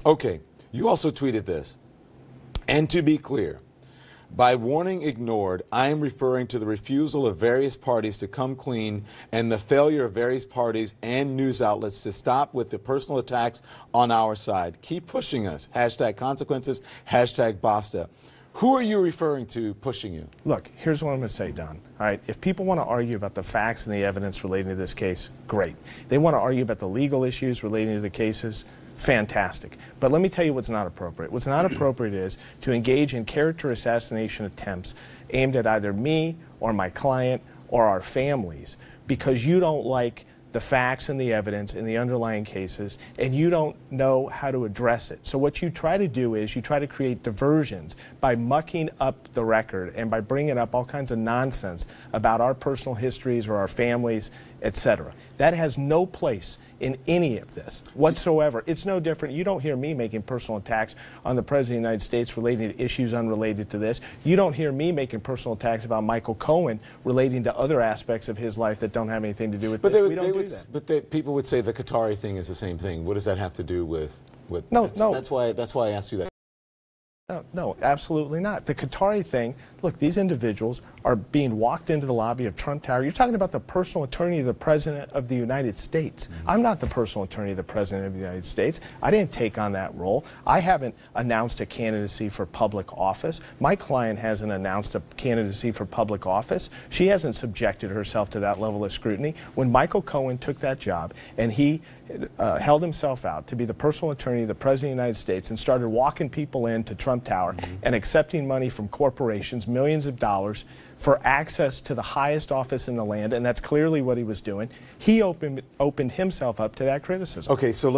Okay, you also tweeted this. And to be clear, by warning ignored, I am referring to the refusal of various parties to come clean and the failure of various parties and news outlets to stop with the personal attacks on our side. Keep pushing us. Hashtag consequences. Hashtag basta. Who are you referring to pushing you? Look, here's what I'm going to say, Don. All right, if people want to argue about the facts and the evidence relating to this case, great. They want to argue about the legal issues relating to the cases, fantastic. But let me tell you what's not appropriate. What's not appropriate is to engage in character assassination attempts aimed at either me or my client or our families because you don't like the facts and the evidence in the underlying cases, and you don't know how to address it. So what you try to do is you try to create diversions by mucking up the record and by bringing up all kinds of nonsense about our personal histories or our families, etc. That has no place in any of this whatsoever. It's no different. You don't hear me making personal attacks on the President of the United States relating to issues unrelated to this. You don't hear me making personal attacks about Michael Cohen relating to other aspects of his life that don't have anything to do with this. We don't do that. But people would say the Qatari thing is the same thing. What does that have to do with no. That's why I asked you that. No, absolutely not. The Qatari thing, look, these individuals are being walked into the lobby of Trump Tower. You're talking about the personal attorney of the President of the United States. I'm not the personal attorney of the President of the United States. I didn't take on that role. I haven't announced a candidacy for public office. My client hasn't announced a candidacy for public office. She hasn't subjected herself to that level of scrutiny. When Michael Cohen took that job and he held himself out to be the personal attorney of the President of the United States and started walking people into Trump Tower and accepting money from corporations, millions of dollars, for access to the highest office in the land, and that's clearly what he was doing. He opened himself up to that criticism. Okay, so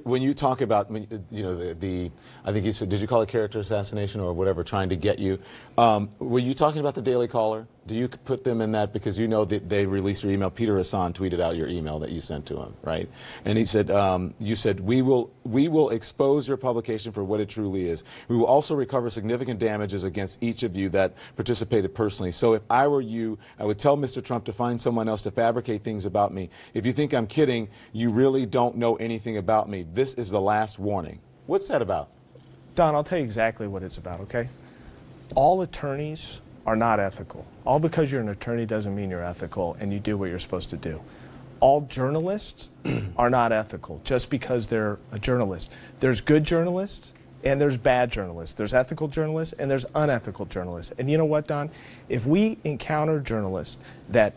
when you talk about the I think you said, did you call it character assassination or whatever, trying to get you? Were you talking about the Daily Caller? Do you put them in that because you know that they released your email? Peter Hassan tweeted out your email that you sent to him, right? And he said, you said, we will expose your publication for what it truly is. We will also recover significant damages against each of you that participated personally. So if I were you, I would tell Mr. Trump to find someone else to fabricate things about me. If you think I'm kidding, you really don't know anything about me. This is the last warning. What's that about? Don, I'll tell you exactly what it's about, okay? All attorneys are not ethical. All because you're an attorney doesn't mean you're ethical and you do what you're supposed to do. All journalists are not ethical just because they're a journalist. There's good journalists and there's bad journalists. There's ethical journalists and there's unethical journalists. And you know what, Don? If we encounter journalists that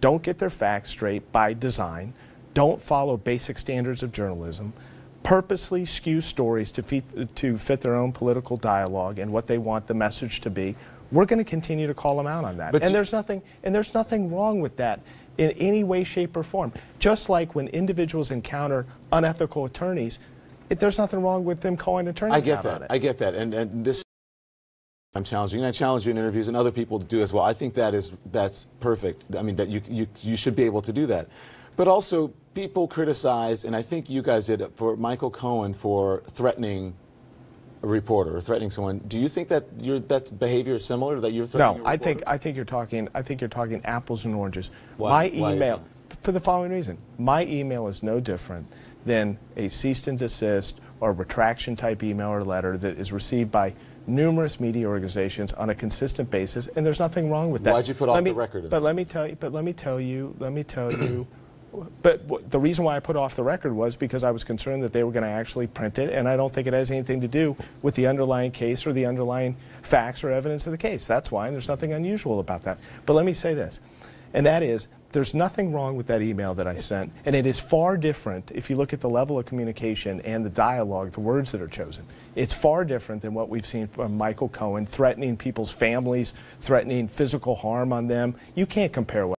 don't get their facts straight by design, don't follow basic standards of journalism, purposely skew stories to fit their own political dialogue and what they want the message to be, we're going to continue to call them out on that. And there's nothing wrong with that in any way, shape, or form. Just like when individuals encounter unethical attorneys, there's nothing wrong with them calling attorneys out on it. I get that. And this I'm challenging, and I challenge you in interviews, and other people do as well. I think that's perfect. I mean, that you should be able to do that. But also, people criticize, and I think you guys did, for Michael Cohen for threatening a reporter or threatening someone. Do you think that that behavior is similar, that you're threatening a reporter? I think you're talking apples and oranges. Why? My email, for the following reason, my email is no different than a cease and desist or retraction type email or letter that is received by numerous media organizations on a consistent basis, and there's nothing wrong with that. Why'd you put off the record? But let me tell you. But the reason why I put off the record was because I was concerned that they were going to actually print it, and I don't think it has anything to do with the underlying case or the underlying facts or evidence of the case. That's why, and there's nothing unusual about that. But let me say this, and that is, there's nothing wrong with that email that I sent, and it is far different if you look at the level of communication and the dialogue, the words that are chosen. It's far different than what we've seen from Michael Cohen, threatening people's families, threatening physical harm on them. You can't compare what